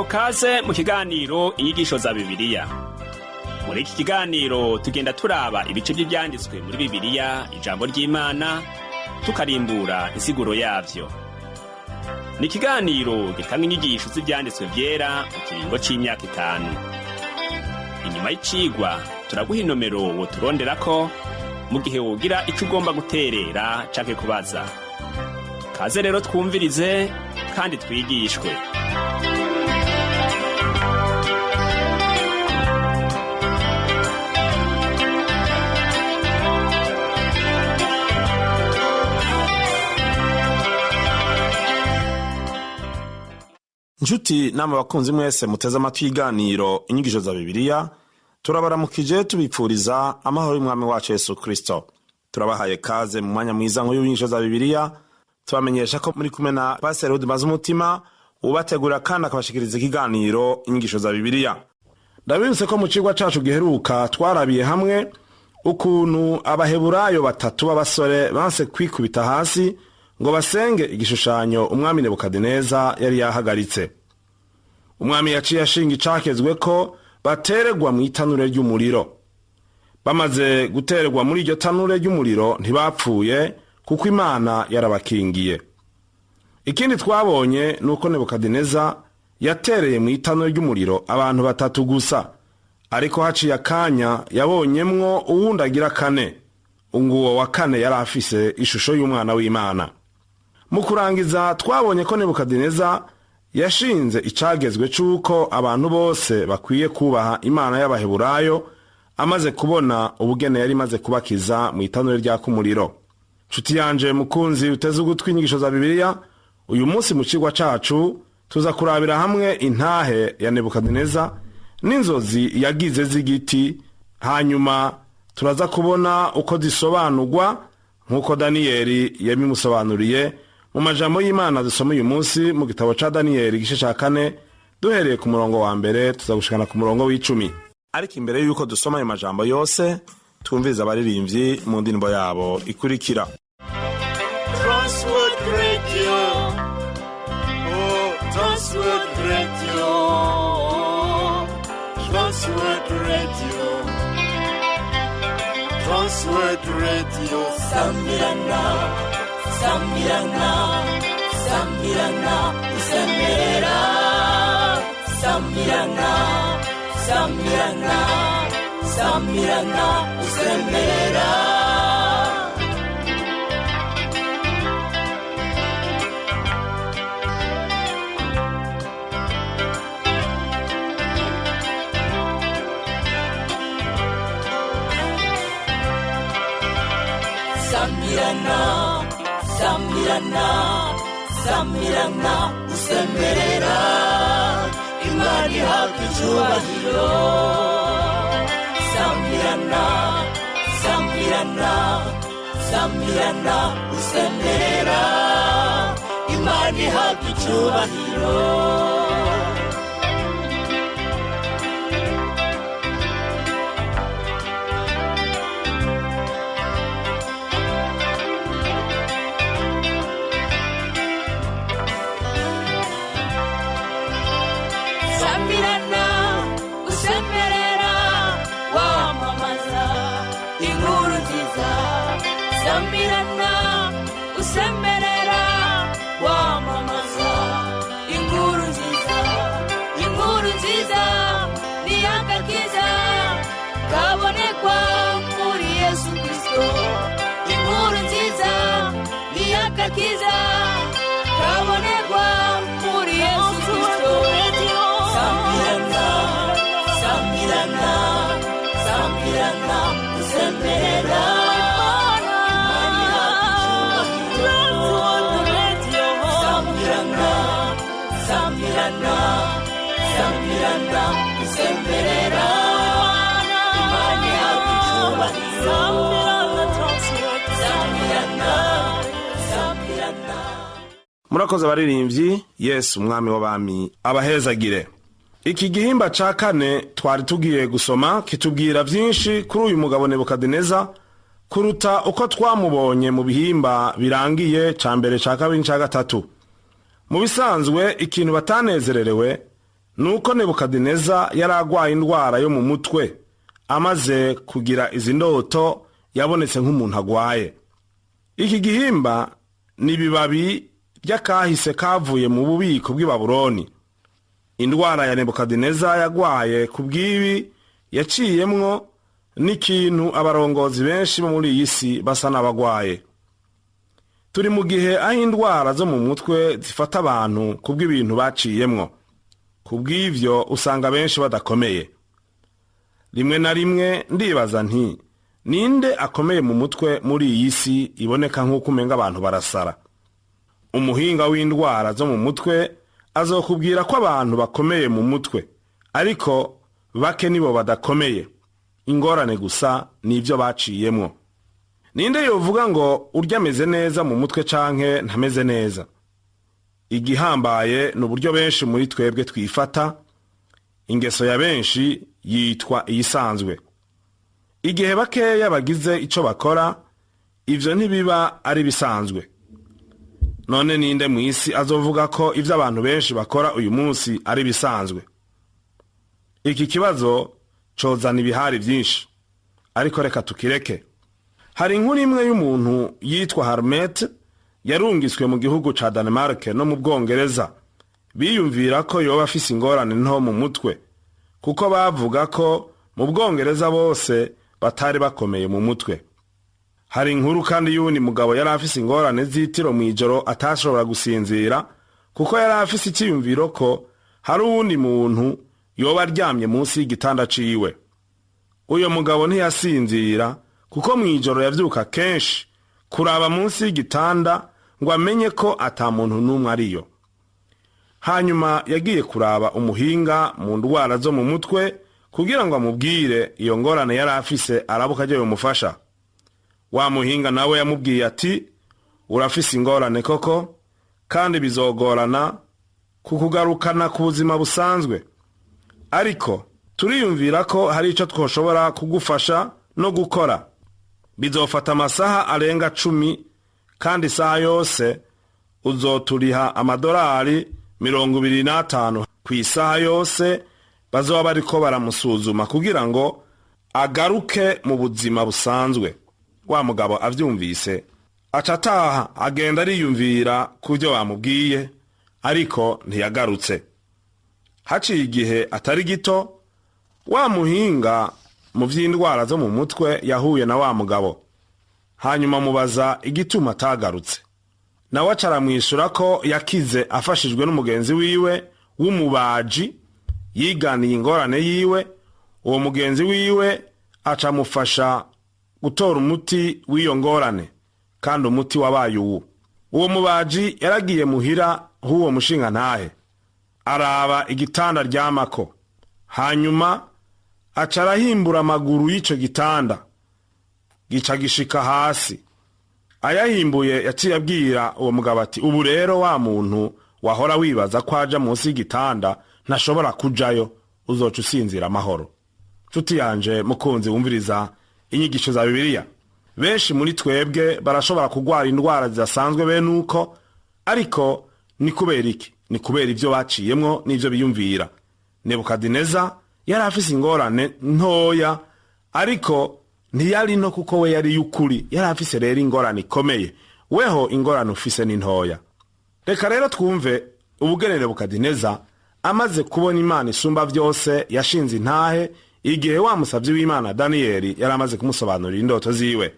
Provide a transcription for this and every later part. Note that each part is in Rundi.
turahawe kaze mu kiganiro inyigisho za Bibiliya. Muri iki kiganiro tugenda turaba ibice by'ibyanditswe muri Bibiliya, ijambo ry'Imana, tukarimbura insiguro yavyo. Ni ikiganiro gitanga inyigisho z'ibyanditswe vyera mu kiringo c'imyaka 5. Inyuma y'icigwa turaguha inomero woturonderako mu gihe wogira ico ugomba guterera canke kubaza. Kaze rero twumvirize kandi twigishwe. Njuti nama bakunzi mwese muteze amatwi y'iganiro inyigisho za Bibiliya, turabaramukije tubipfuriza amahoro y'umwami wacu Yesu Kristo. Turabahaye kaze mu mwanya mwiza nk'uyu w'inyigisho za Bibiliya, tubamenyesha ko muri kumwe na Pastor Rudy Mazumutima ubategura kandi akabashikiriza ikiganiro inyigisho za Bibiliya. Ndabibutse ko mu cigwa cacu giheruka twarabiye hamwe ukuntu abaheburayo 3 b'abasore banse kwikubita hasi ngo basenge igishushanyo umwami Nebukadineza yari yahagaritse. Umwami yaciye ashinga icakezwe ko bateregwa mu itanure ry'umuriro. Bamaze guterwa muri iryo tanure ry'umuriro ntibapfuye kuko Imana yarabakingiye. Ikindi twabonye nuko Nebukadineza yatereye mu itanure ry'umuriro abantu 3 gusa, ariko haciye akanya yabonyemwo uwundi agira 4. Unguwo wa 4 yari afise ishusho y'umwana w'Imana. Mu kurangiza twabonye ko Nebukadineza yashinze icagezwe c'uko abantu bose bakwiye kubaha Imana y'abaheburayo amaze kubona ubugene yari maze kubakiza mu itanure ry'umuriro. Nshuti yanje mukunzi uteze ugutwi inyigisho za Bibiliya, uyu munsi mu cigwa cacu tuza kurabira hamwe intahe ya Nebukadineza n'inzozi yagize z'igiti, hanyuma turaza kubona uko zisobanurwa nk'uko Daniyeli yabimusobanuriye mu majambo y'Imana dusoma uyu munsi mu gitabo ca Daniyeli igice ca 4 duhereye ku murongo wa mbere tuzagushikana ku murongo w'10. Ariko imbere yuko dusoma ayo majambo yose twumviriza abaririmbyi mu ndinbo yabo ikurikira. Transworld Radio, oh, Transworld Radio, Transworld Radio, Transworld Radio, Samirana, Samirana, Samirana, Samirana, Samirana, Samirana, Samirana, Samirana. Samirana, Samirana, Samirana, usemerera Imana ihabwa icyubahiro. Samirana, Samirana, Samirana, usemerera Imana ihabwa icyubahiro. Samirana, usemerera wamamaza inkuru nziza, inkuru nziza ni agakiza kabonekwa muri Yesu Kristo. Inkuru nziza ni agakiza kabonekwa muri Yesu Kristo. Samirana, Samirana, Samirana, usemerera Samirana, Samirana, usemerera Imana ihabwa icyubahiro. Samirana, Samirana. Murakoze abaririmbyi, Yesu umwami w'abami abahezagire. Iki gihimba ca 4 twari tugiye gusoma kitubwira vyinshi kuri uyu mugabo Nebukadineza kuruta uko twamubonye mu bihimba birangiye ca mbere ca kabiri ca gatatu. Mu bisanzwe ikintu batanezererewe nuko Nebukadineza yari agwaye indwara yo mu mutwe, amaze kugira izi ndoto yabonetse nk'umuntu agwaye. Iki gihimba ni ibibabi ry'akahise kavuye mu bubiko bw'i Babuloni. Indwara ya Nebukadineza yagwaye ku bw'ibi yaciyemwo n'ikintu abarongozi benshi bo muri iyi si basa n'abagwaye. Turi mu gihe aho indwara zo mu mutwe zifata abantu ku bw'ibintu baciyemwo. Ku bw'ivyo usanga benshi badakomeye. Rimwe na rimwe ndibaza nti ninde akomeye mu mutwe muri iyi si iboneka nk'uko umenga abantu barasara. Umuhinga w'indwara zo mu mutwe azokubwira ko abantu bakomeye mu mutwe, ariko bake nibo badakomeye. Ingorane gusa nivyo baciyemwo. Ninde yovuga ngo urya ameze neza mu mutwe canke ntameze neza? Igihambaye n'uburyo benshi muri twebwe twifata. Ingeso ya benshi yitwa iyisanzwe. Igihe bakeya bagize ico bakora, ivyo ntibiba ari bisanzwe. None ninde mu isi azovuga ko ivyo abantu benshi bakora uyu munsi ari bisanzwe? Iki kibazo cozana ibihari vyinshi, ariko reka tukireke. Hari inkuru imwe y'umuntu yitwa Harmet yarungiswe mu gihugu ca Denmark no mu Bwongereza. Biyumvira ko yoba afise ingorane nto mu mutwe, kuko bavuga ko mu Bwongereza bose batari bakomeye mu mutwe. Hari inkuru kandi y'uwundi mugabo yari afise ingorane z'itiro mw'ijoro atashobora gusinzira, kuko yari afise icyiyumviro ko hari uwundi muntu yoba aryamye munsi y'igitanda ciwe. Uyo mugabo ntiyasinzira, kuko mw'ijoro yavyuka kenshi kuraba munsi y'igitanda ngo amenye ko ata muntu n'umwe ariyo. Hanyuma yagiye kuraba umuhinga mu ndwara zo mu mutwe kugira ngo amubwire iyo ngorane yari afise arabuka aje yomufasha. Wa muhinga nawe yamubwiye ati, urafise ingorane koko, kandi bizogorana kukugarukana ku buzima busanzwe, ariko turiyumvira ko hari ico twoshobora kugufasha no gukora. Bizofata amasaha arenga 10, kandi isaha yose uzoturiha amadolari 25 ku isaha yose bazoba bariko baramusuzuma kugira ngo agaruke mu buzima busanzwe. Wa mugabo avyumvise aca ataha agenda ariyumvira kuvyo bamubwiye, ariko ntiyagarutse. Haciye igihe atari gito, wa muhinga mu vy'indwara zo mu mutwe yahuye na wa mugabo, hanyuma mubaza igituma atagarutse. Nawe acaramwishura ko yakize afashijwe n'umugenzi wiwe w'umubaji yiganiye ingorane yiwe. Uwo mugenzi wiwe acamufasha gutora umuti w'iyo ngorane, kandi umuti wabaye uwo. Uwo mubaji yaragiye muhira h'uwo mushinga ntahe, araba igitanda ryamako, hanyuma acarahimbura amaguru y'ico gitanda gica gishika hasi. Ayahimbuye yaciye abwira uwo mugabo ati, ubu rero wa muntu wahora wibaza ko aja munsi y'igitanda ntashobora kujayo, uzoca usinzira amahoro. Nshuti yanje mukunzi wumviriza inyigisho za Bibiliya, benshi muri twebwe barashobora kugwara indwara zidasanzwe bene uko, ariko ni kubera iki? Ni kubera ivyo baciyemwo n'ivyo biyumvira. Nebukadineza yari afise ingorane ntoya, ariko ntiyari no kuko we yari y'ukuri. Yari afise rero ingorane ikomeye. Weho ingorane ufise ni ntoya. Reka rero twumve ubugene Nebukadineza amaze kubona Imana isumba vyose yashinze intahe igihe wa musavyi w'Imana Daniyeli yari amaze kumusobanurira indoto ziwe.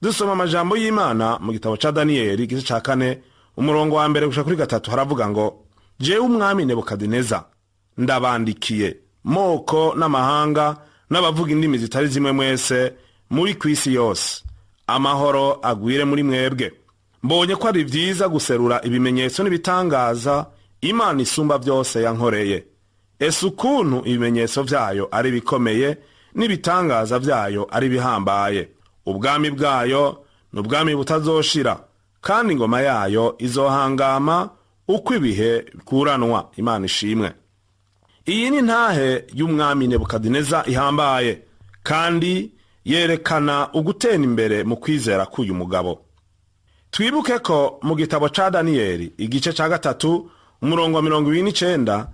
Dusoma amajambo y'Imana mu gitabo ca Daniyeli igice ca 4 umurongo wa 1 gushika kuri 3. Haravuga ngo, jewe umwami Nebukadineza ndabandikiye moko n'amahanga n'abavuga indimi zitari zimwe mwese muri kwisi yose, amahoro agwire muri mwebwe. Mbonye ko ari vyiza guserura ibimenyetso n'ibitangaza Imana isumba vyose yankoreye. Ese ukuntu ibimenyetso vyayo ari bikomeye n'ibitangaza vyayo ari bihambaye. Ubwami bwayo n'ubwami butazoshira, kandi ingoma yayo izohangama uko ibihe kuranwa. Imana ishimwe. Iyi ni ntahe y'umwami Nebukadineza ihambaye, kandi yerekana ugutera imbere mu kwizera k'uyu mugabo. Twibuke ko mu gitabo ca Daniyeli igice ca 3 umurongo wa 29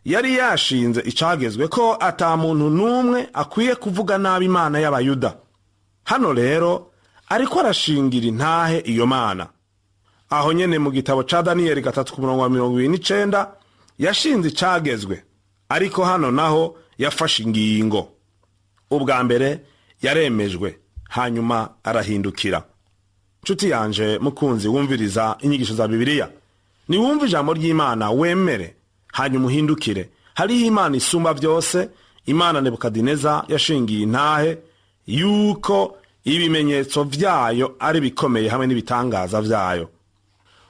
yari yashinze icagezwe ko ata muntu n'umwe akwiye kuvuga nabi Imana y'Abayuda. Hano rero ariko arashingira intahe iyo Mana. Aho nyene mu gitabo ca Daniyeli 3:29 yashinze icagezwe, ariko hano naho yafashe ingingo. Ubwa mbere yaremejwe, hanyuma arahindukira. Nshuti yanje mukunzi wumviriza inyigisho za Bibiliya, ni wumva ijambo ry'Imana wemere, hanyuma uhindukire. Hariho Imana isumba byose, Imana Nebukadineza yashingiye intahe yuko ibimenyetso vyayo ari bikomeye hamwe n'ibitangaza vyayo.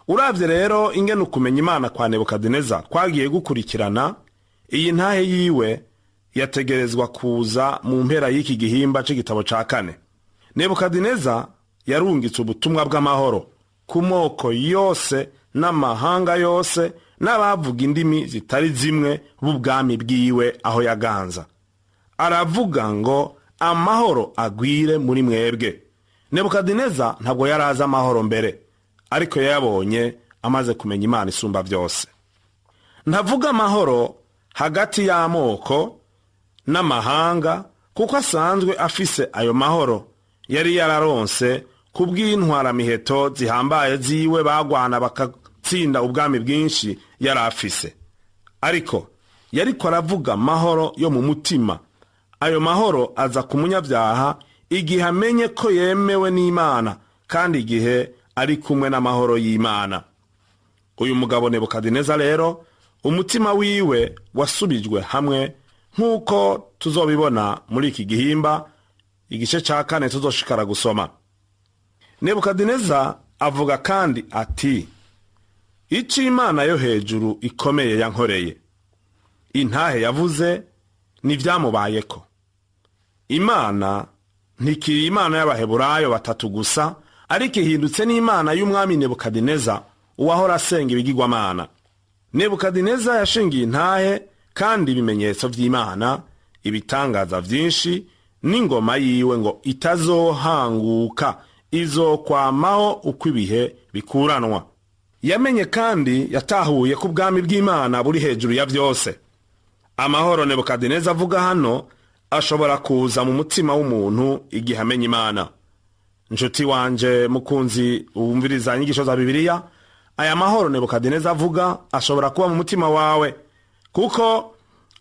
Uravye rero ingene ukumenya Imana kwa Nebukadineza kwagiye gukurikirana, iyi ntahe yiwe yategerezwa kuza mu mpera y'iki gihimba c'igitabo ca 4. Nebukadineza yarungitse ubutumwa bw'amahoro ku moko yose n'amahanga yose n'abavuga indimi zitari zimwe b'ubwami bwiwe aho yaganza. Aravuga ngo amahoro agwire muri mwebwe. Nebukadineza ntabwo yarazi amahoro mbere, ariko yabonye amaze kumenya Imana isumba byose. Ntavuga amahoro hagati y'amoko n'amahanga, kuko asanzwe afise ayo mahoro yari yararonse kubw'intwara miheto zihambaye ziwe bagwana bakatsinda ubwami bwinshi yari afise. Ariko yariko aravuga amahoro yo mu mutima. Ayo mahoro aza ku munyabyaha igihe amenye ko yemewe n'Imana, kandi igihe ari kumwe n'amahoro y'Imana. Uyu mugabo Nebukadineza rero umutima wiwe wasubijwe hamwe, nk'uko tuzobibona muri iki gihimba igice ca 4 tuzoshikara gusoma. Nebukadineza avuga kandi ati, ico Imana yo hejuru ikomeye yankoreye. Intahe yavuze ni vyamubayeko. Imana ntikiri Imana y'Abaheburayo batatu gusa, ariko ihindutse n'Imana y'umwami Nebukadineza uwahora asenga ibigirwamana. Nebukadineza yashingiye intahe kandi ibimenyetso vy'Imana, ibitangaza vyinshi, n'ingoma yiwe ngo itazohanguka, izokwamaho uko ibihe bikuranwa. Yamenye kandi yatahuye ko ubwami bw'Imana buri hejuru ya vyose. Amahoro Nebukadineza avuga hano ashobora kuza mu mutima w'umuntu igihe amenya Imana. Nshuti wanje mukunzi wumviriza inyigisho za Bibiliya, aya mahoro Nebukadineza avuga ashobora kuba mu mutima wawe, kuko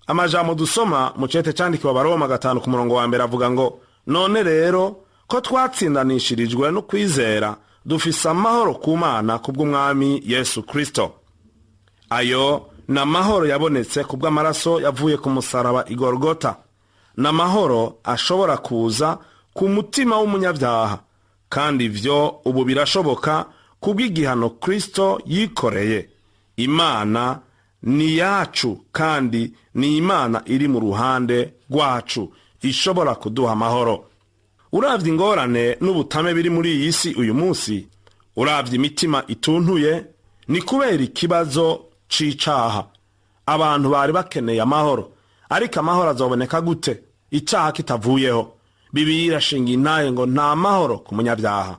amajambo dusoma mu cete candikiwe Abaroma 5:1 avuga ngo, none rero ko twatsindanishirijwe no kwizera dufise amahoro ku Mana kubw'umwami Yesu Kristo. Ayo na mahoro yabonetse kubw'amaraso yavuye ku musaraba i Golgota. Na mahoro ashobora kuza ku mutima w'umunyabyaha, kandi ivyo ubu birashoboka kubw'igihano Kristo yikoreye. Imana ni yacu, kandi ni Imana iri mu ruhande rwacu, ishobora kuduha amahoro. Uravye ingorane n'ubutame biri muri iyi si uyu munsi, uravye imitima ituntuye, ni kubera ikibazo c'icaha. Abantu bari bakeneye amahoro, ariko amahoro azoboneka gute icaha kitavuyeho? Bibiliya irashinga intahe ngo nta mahoro ku munyabyaha.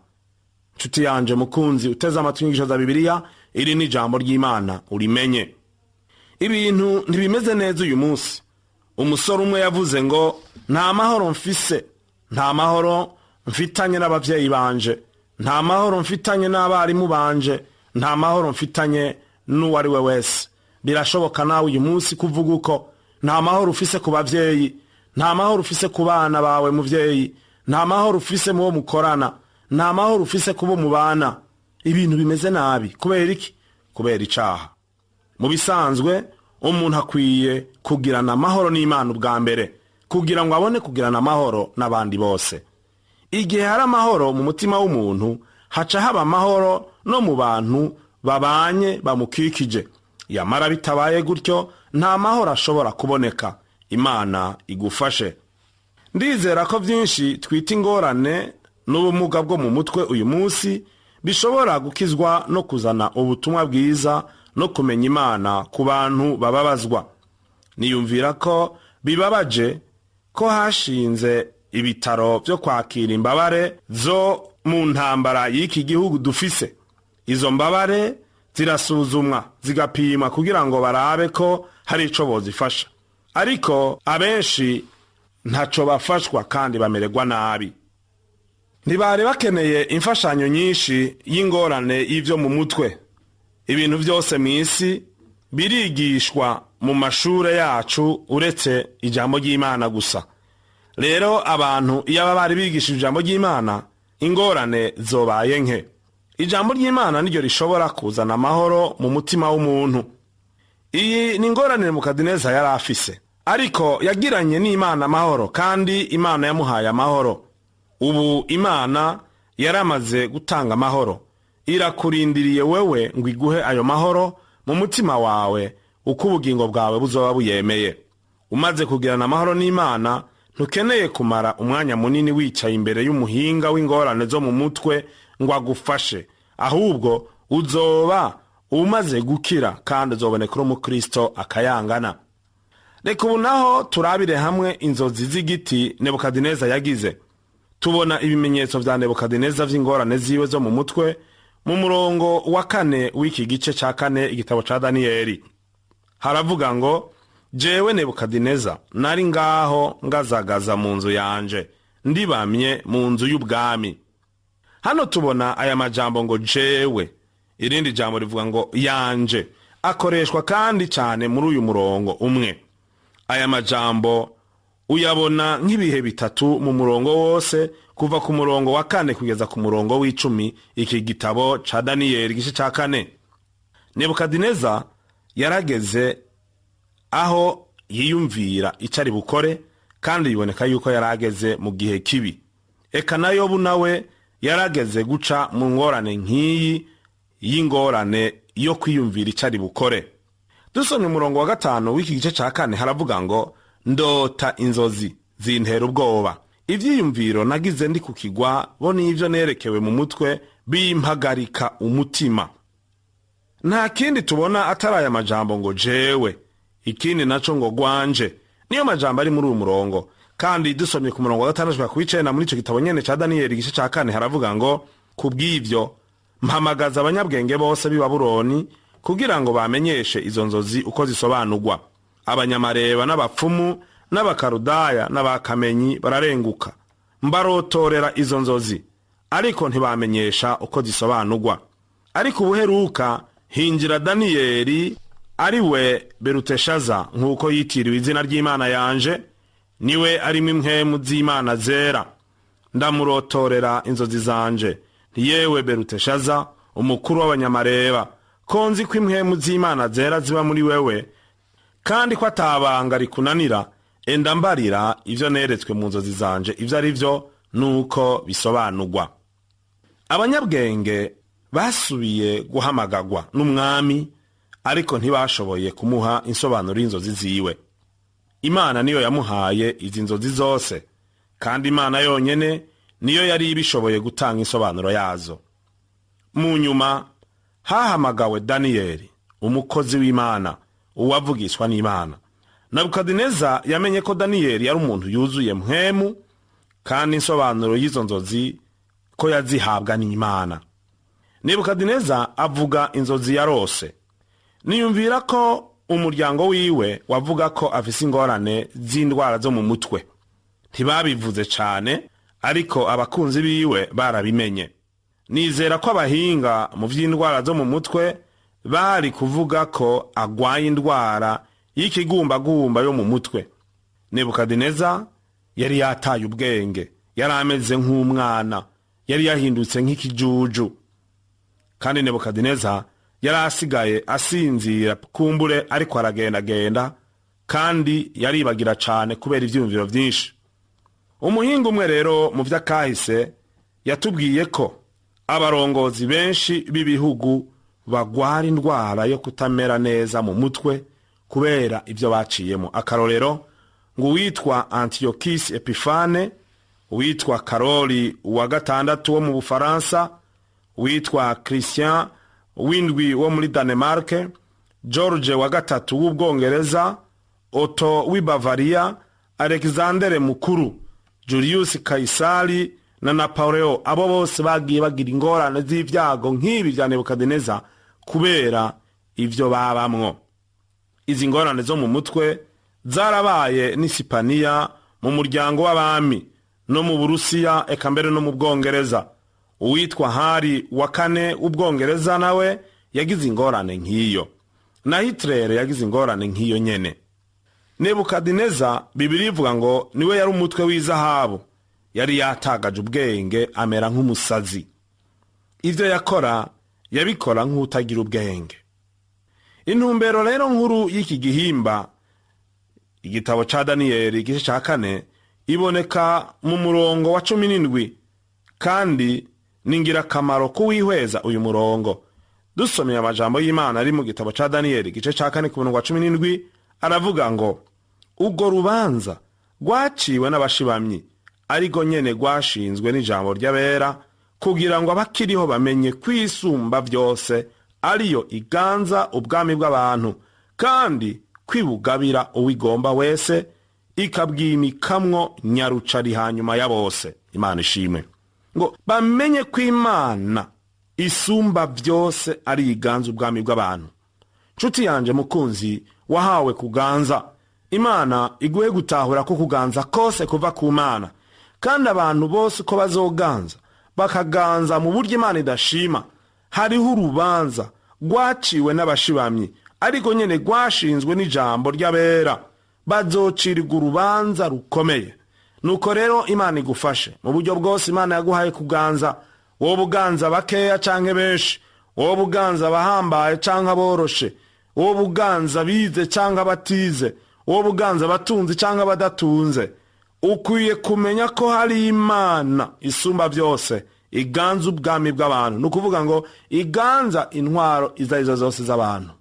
Nshuti yanje mukunzi uteze amatwi inyigisho za Bibiliya, iri ni ijambo ry'Imana, urimenye. Ibintu ntibimeze neza uyu munsi. Umusore umwe yavuze ngo nta mahoro mfise, nta mahoro mfitanye n'abavyeyi banje, nta mahoro mfitanye n'abarimu banje, nta mahoro mfitanye n'uwari we wese. Birashoboka nawe uyu munsi kuvuga uko nta mahoro ufise ku bavyeyi, nta mahoro ufise ku bana bawe muvyeyi, nta mahoro ufise mu bo mukorana, nta mahoro ufise kubo mubana. Ibintu bimeze nabi. Kubera iki? Kubera icaha. Mu bisanzwe umuntu akwiye kugirana amahoro n'Imana ubwa mbere, kugira ngo abone kugirana amahoro n'abandi bose. Igihe hari amahoro mu mutima w'umuntu, haca haba amahoro no mu bantu babanye bamukikije. Yamara bitabaye gutyo, nta mahoro ashobora kuboneka. Imana igufashe. Ndizera ko vyinshi twita ingorane n'ubumuga bwo mu mutwe uyu munsi bishobora gukizwa no kuzana ubutumwa bwiza no kumenya Imana ku bantu bababazwa. Niyumvira ko bibabaje ko hashinze ibitaro byo kwakira imbabare zo mu ntambara y'iki gihugu dufise. Izo mbabare zirasuzumwa, zigapimwa kugira ngo barabe ko hari ico bozifasha, ariko abenshi ntaco bafashwa kandi bamererwa nabi. Ntibari bakeneye imfashanyo nyinshi y'ingorane y'ivyo mu mutwe. Ibintu byose mw'isi birigishwa mu mashure yacu uretse ijambo ry'Imana gusa. Rero abantu iyo bari bigishije ijambo ry'Imana, ingorane zobaye nke. Ijambo ry'Imana niryo rishobora kuzana amahoro mu mutima w'umuntu. Iyi ni ingorane Nebukadineza yari afise, ariko yagiranye n'Imana amahoro, kandi Imana yamuhaye amahoro. Ubu Imana yaramaze gutanga amahoro, irakurindiriye wewe ngo iguhe ayo mahoro mu mutima wawe, uko ubugingo bwawe buzoba buyemeye. Umaze kugirana amahoro n'Imana, ntukeneye kumara umwanya munini wicaye imbere y'umuhinga w'ingorane zo mu mutwe ngo agufashe, ahubwo uzoba umaze gukira kandi uzoboneka umukristo akayangana. Reka ubu naho turabire hamwe inzozi z'igiti Nebukadineza yagize. Tubona ibimenyetso vya Nebukadineza vy'ingorane ziwe zo mu mutwe mu murongo wa 4 w'iki gice ca 4 igitabo ca Daniyeli. Haravuga ngo, jewe Nebukadineza nari ngaho ngazagaza mu nzu yanje, ndibamye mu nzu y'ubwami. Hano tubona aya majambo ngo jewe, irindi jambo rivuga ngo yanje, akoreshwa kandi cyane muri uyu murongo umwe. Aya majambo uyabona nk'ibihe bitatu mu murongo wose, kuva ku murongo wa 4 kugeza ku murongo w'10 iki gitabo ca Daniyeli gice ca 4. Nebukadineza yarageze aho yiyumvira icari bukore, kandi biboneka yuko yarageze mu gihe kibi. Eka na Yobu nawe yarageze guca mu ngorane nk'iyi y'ingorane yo kwiyumvira icari bukore. Dusomye umurongo wa 5 w'iki gice ca 4 haravuga ngo, ndota inzozi zintera ubwoba, ivyiyumviro nagize ndi kukigwa bo n'ivyo nerekewe mu mutwe bimpagarika umutima. Nta kindi tubona atari aya majambo ngo jewe, ikindi naco ngo gwanje. Niyo majambo ari muri uyu murongo. Kandi dusomye ku murongo wa 6 ku 9 muri ico gitabo nyene ca Daniyeli gice ca 4 haravuga ngo, kubw'ivyo mpamagaza abanyabwenge bose b'i Babuloni kugira ngo bamenyeshe izo nzozi uko zisobanurwa. Abanyamareba n'abapfumu n'abakarudaya n'abakamenyi bararenguka, mbarotorera izo nzozi, ariko ntibamenyesha uko zisobanurwa. Ariko ubuheruka hinjira Daniyeli, ari we Beruteshaza nk'uko yitiriwe izina ry'Imana yanje, niwe arimo impwemu z'Imana zera. Ndamurotorera inzozi zanje, ntiyewe Beruteshaza umukuru w'abanyamareba, ko nzi ko impwemu z'Imana zera ziba muri wewe, kandi ko atabanga rikunanira. Enda mbarira ivyo neretswe mu nzozi zanje ivyo ari vyo nuko bisobanurwa. Abanyabwenge basubiye guhamagagwa n'umwami, ariko ntibashoboye kumuha insobanuro y'inzozi ziwe. Imana niyo yamuhaye izi nzozi zose, kandi Imana yonyene niyo yari ibishoboye gutanga insobanuro yazo. Mu nyuma hahamagawe Daniyeli, umukozi w'Imana, uwavugishwa n'Imana. Nebukadineza yamenye ko Daniyeli yari umuntu yuzuye mpwemu, kandi insobanuro y'izo nzozi ko yazihabwa n'Imana. Nebukadineza avuga inzozi yarose. Niyumvira ko umuryango wiwe wavuga ko afise ingorane z'indwara zo mu mutwe. Ntibabivuze cane, ariko abakunzi biwe barabimenye. Nizera ko abahinga mu vy'indwara zo mu mutwe bari kuvuga ko agwaye indwara y'ikigumbagumba yo mu mutwe. Nebukadineza yari yataye ubwenge, yari ameze nk'umwana, yari yahindutse nk'ikijuju. Kandi Nebukadineza yari asigaye asinzira kumbure, ariko aragendagenda, kandi yaribagira cane kubera ivyumviro vyinshi. Umuhinga umwe rero mu vy'akahise yatubwiye ko abarongozi benshi b'ibihugu bagwara indwara yo kutamera neza mu mutwe kubera ivyo baciyemo. Akarorero ngo witwa Antiochus Epifane, witwa Karoli wa gatandatu wo mu Bufaransa, witwa Christian w'indwi wo muri Danemark, George wa gatatu w'Ubwongereza, Otto w'i Bavaria, Alexandre Mukuru, Julius Kaisari na Napoleon. Abo bose bagiye bagira ingorane z'ivyago nk'ibi vya Nebukadineza kubera ivyo babamwo. izi ngorane zo mu mutwe zarabaye n'Isipaniya, mu muryango w'abami, no mu Burusiya, eka mbere no mu Bwongereza. Uwitwa Hari wa kane w'Ubwongereza nawe yagize ingorane nk'iyo, na Hitler yagize ingorane nk'iyo nyene. Nebukadineza Bibiliya ivuga ngo niwe yari umutwe w'izahabu, yari yatagaje ubwenge amera nk'umusazi. Ivyo yakora yabikora nk'utagira ubwenge. Intumbero rero nkuru y'iki gihimba, igitabo ca Daniyeli igice ca 4, iboneka mu murongo wa 17, kandi ningirakamaro kuwihweza uyu murongo. Dusomye amajambo y'Imana ari mu gitabo ca Daniyeli igice ca 4 ku murongo wa 17, aravuga ngo ubwo rubanza rwaciwe n'abashibamyi, ariko nyene rwashinzwe n'ijambo ry'abera, kugira ngo abakiriho bamenye kwisumba byose ariyo iganza ubwami bw'abantu, kandi kwibugabira uwigomba wese, ikabwimikamwo nyarucari hanyuma ya bose. Imana ishimwe. Ngo bamenye ko Imana isumba byose ari iganza ubwami bw'abantu. Nshuti yanje mukunzi, wahawe kuganza. Imana iguhe gutahura ko kuganza kose kuva ku Mana, kandi abantu bose ko bazoganza bakaganza mu buryo Imana idashima. Hariho urubanza rwaciwe n'abashibamyi, ariko nyene rwashinzwe n'ijambo ry'abera, bazocirirwa urubanza rukomeye. Nuko rero Imana igufashe mu buryo bwose Imana yaguhaye kuganza. Wowe buganza bakeya canke benshi, wowe buganza bahambaye canke aboroshe, wowe buganza bize canke abatize, wowe buganza batunzi canke abadatunze, ukwiye kumenya ko hari Imana isumba byose iganza ubwami bw'abantu. Nukuvuga ngo iganza intwaro izarizo zose z'abantu.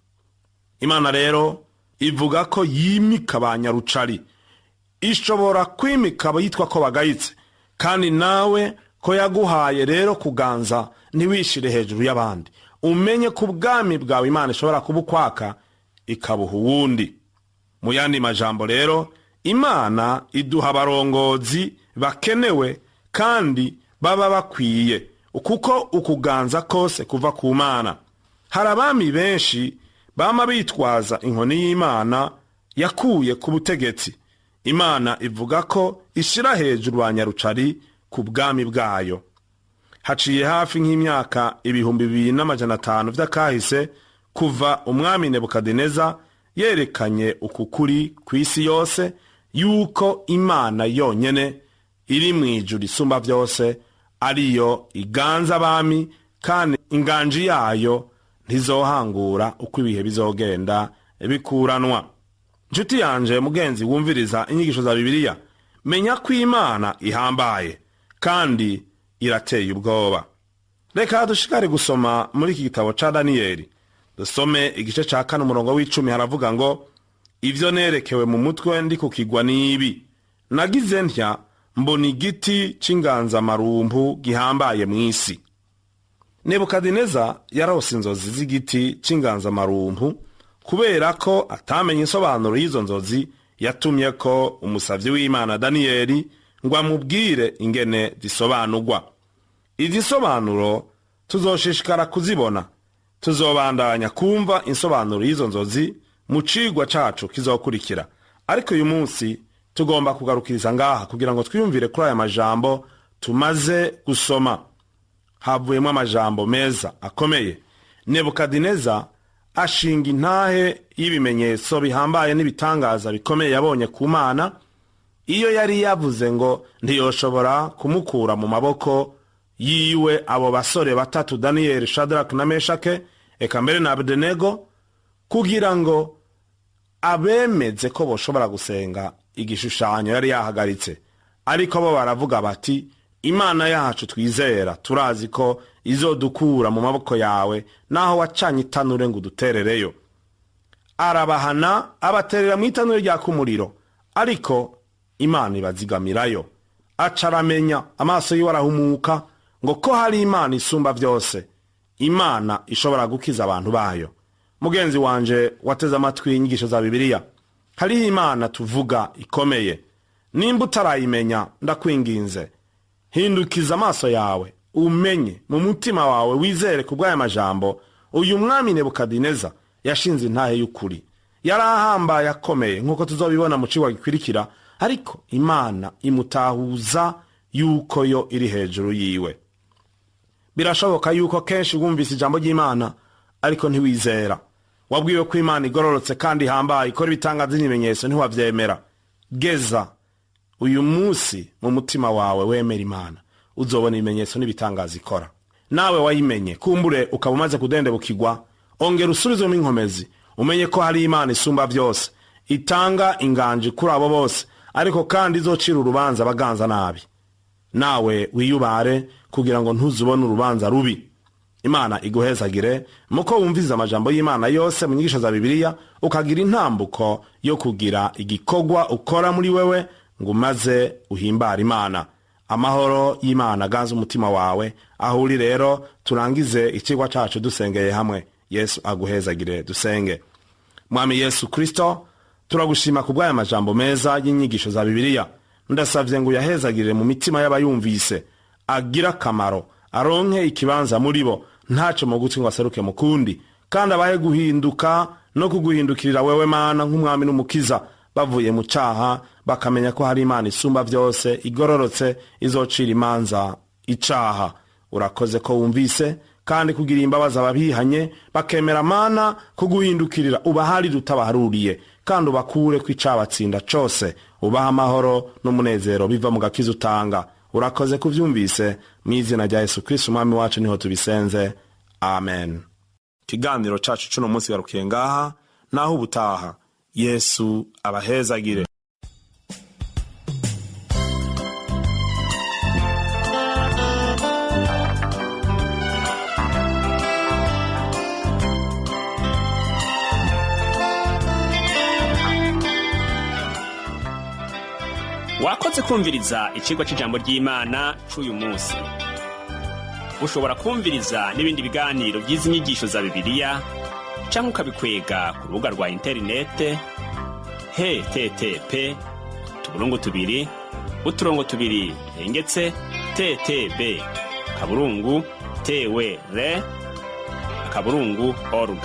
Imana rero ivuga ko yimika abanyarucari, ishobora kwimika yitwa ko bagayitse, kandi nawe ko yaguhaye rero kuganza ntiwishire hejuru y'abandi. Umenye ko ubwami bwawe Imana ishobora kubukwaka ikabuha uwundi. Mu yandi majambo rero, Imana iduha abarongozi bakenewe kandi baba bakwiye, kuko ukuganza kose kuva ku Mana. Hari abami benshi bama bitwaza inkoni y'Imana yakuye ku butegetsi. Imana ivuga ko ishira hejuru abanyarucari ku bwami bwayo. Haciye hafi nk'imyaka 2500 vy'akahise kuva umwami Nebukadineza yerekanye ukukuri kw'isi yose yuko Imana yonyene iri mw'ijuru isumba byose ariyo iganza abami, kandi inganji yayo ntizohangura uko ibihe bizogenda bikuranwa. Nshuti yanje mugenzi wumviriza inyigisho za Bibiliya, menya ko Imana ihambaye kandi irateye ubwoba. Reka dushikare gusoma muri iki gitabo ca Daniyeli. Dusome igice ca 4 umurongo w'10, haravuga ngo ivyo nerekewe mu mutwe ndi kukigwa n'ibi. Nagize ntya mbona igiti c'inganzamarumbu gihambaye mw'isi. Nebukadineza yarose inzozi z'igiti c'inganzamarumbu, kubera ko atamenye insobanuro y'izo nzozi, yatumye ko umusavyi w'Imana Daniyeli ngo amubwire ingene zisobanurwa. Izi sobanuro tuzoshishikara kuzibona. Tuzobandanya kumva insobanuro y'izo nzozi mu cigwa cacu kizokurikira. Ariko uyu munsi tugomba kugarukiriza ngaha kugira ngo twiyumvire kuri aya majambo tumaze gusoma. Havuyemo amajambo meza akomeye. Nebukadineza ashinga intahe y'ibimenyetso bihambaye n'ibitangaza bikomeye yabonye ku Mana. Iyo yari yavuze ngo ntiyoshobora kumukura mu maboko yiwe abo basore batatu, Daniyeli, Shadraka na Meshake, eka mbere na Abednego, kugira ngo abemeze ko boshobora gusenga igishushanyo yari yahagaritse. Ariko bo baravuga bati, Imana yacu twizera turazi ko izodukura mu maboko yawe, naho wacanye itanure ngo duterereyo. Arabahana, abaterera mu itanure rya kumuriro, ariko Imana ibazigamirayo. Acaramenya, amaso yiwe arahumuka, ngo ko hari Imana isumba byose, Imana ishobora gukiza abantu bayo. Mugenzi wanje wateze amatwi inyigisho za Bibiliya, hariho Imana tuvuga ikomeye. Nimba utarayimenya, ndakwinginze, hindukiza amaso yawe umenye mu mutima wawe, wizere kubw'aya majambo uyu mwami Nebukadineza yashinze intahe y'ukuri. yari ahambaye akomeye nk'uko tuzobibona mu cigwa gikurikira, ariko Imana imutahuza yuko yo iri hejuru yiwe. Birashoboka yuko kenshi wumvise ijambo ry'Imana ariko ntiwizera. Wabwiwe ko Imana igororotse kandi ihambaye, ikora ibitangaza n'ibimenyetso, ntiwavyemera. Geza uyu munsi mu mutima wawe wemera Imana, uzobona ibimenyetso n'ibitangaza ikora. Nawe wayimenye, kumbure ukaba umaze kudendebukirwa, ongera usubizwemo inkomezi, umenye ko hari Imana isumba byose, itanga inganji kuri abo bose, ariko kandi izocira urubanza abaganza nabi. Nawe wiyubare kugira ngo ntuzubone urubanza rubi. Imana iguhezagire muko wumviza amajambo y'Imana yose mu nyigisho za Bibiliya, ukagira intambuko yo kugira igikogwa ukora muri wewe ngo umaze uhimbara Imana. Amahoro y'Imana ganza umutima wawe. Aho uri rero turangize ikigwa cacu dusengeye hamwe. Yesu aguhezagire. Dusenge. Mwami Yesu Kristo, turagushima kubw'aya majambo meza y'inyigisho za Bibiliya. Ndasavye ngo yahezagire mu mitima y'abayumvise, agira kamaro, aronke ikibanza muri bo, ntaco mu gutwi ngo aseruke mu kundi, kandi abahe guhinduka no kuguhindukirira wewe Mana nk'umwami n'umukiza, bavuye mu caha bakamenya ko hari Imana isumba byose, igororotse, izocira imanza icaha. Urakoze ko wumvise kandi kugira imbabazi ababihanye, bakemera Mana kuguhindukirira, ubahari rutabaharuriye, kandi ubakure kw'icabatsinda cose, ubaha amahoro n'umunezero biva mu gakiza utanga. Urakoze kuvyumvise, mu izina rya Yesu Kristo umwami wacu niho tubisenze. Amen. Ikiganiro cacu cuno munsi garukiye ngaha, naho ubutaha. Yesu abahezagire. Wakoze kumviriza icigwa c'ijambo ry'Imana c'uyu munsi. Ushobora kumviriza n'ibindi biganiro by'izi nyigisho za Bibiliya canke ukabikwega ku rubuga rwa interinete ttp://twr.org.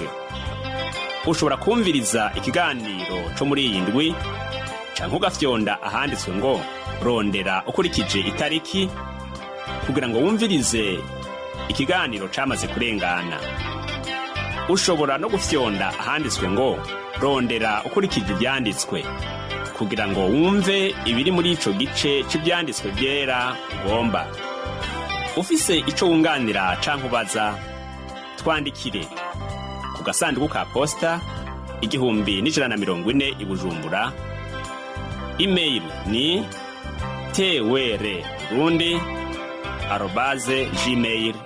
Ushobora kumviriza ikiganiro co muri iyi ndwi canke ugafyonda ahanditswe ngo rondera ukurikije itariki kugira ngo wumvirize ikiganiro camaze kurengana. Ushobora no gufyonda ahanditswe ngo rondera ukurikije ibyanditswe kugira ngo wumve ibiri muri ico gice c'ibyanditswe byera ugomba. Ufise ico wunganira canke ubaza, twandikire ku gasanduku ka posta 1140 i Bujumbura. Email ni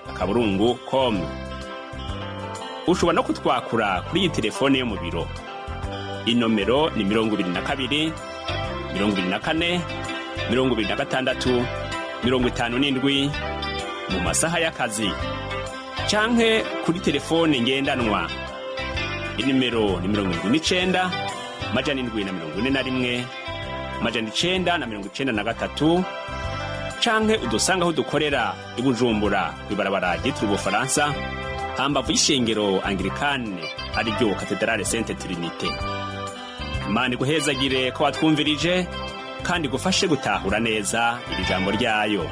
twr@gmail.com. Ushobora no kutwakura kuri iyi telefone yo mu biro. Inomero ni 22 24 26 57 mu masaha y'akazi, canke kuri telefone ngendanwa. Inimero ni 79 741 993, canke udusanga aho dukorera i Bujumbura kwibarabara ryitiriwe Ubufaransa, hambavu y'ishengero Anglikane ariryo Katedrale Sainte Trinité. Imana iguhezagire ko watwumvirije kandi gufashe gutahura neza iri jambo ryayo.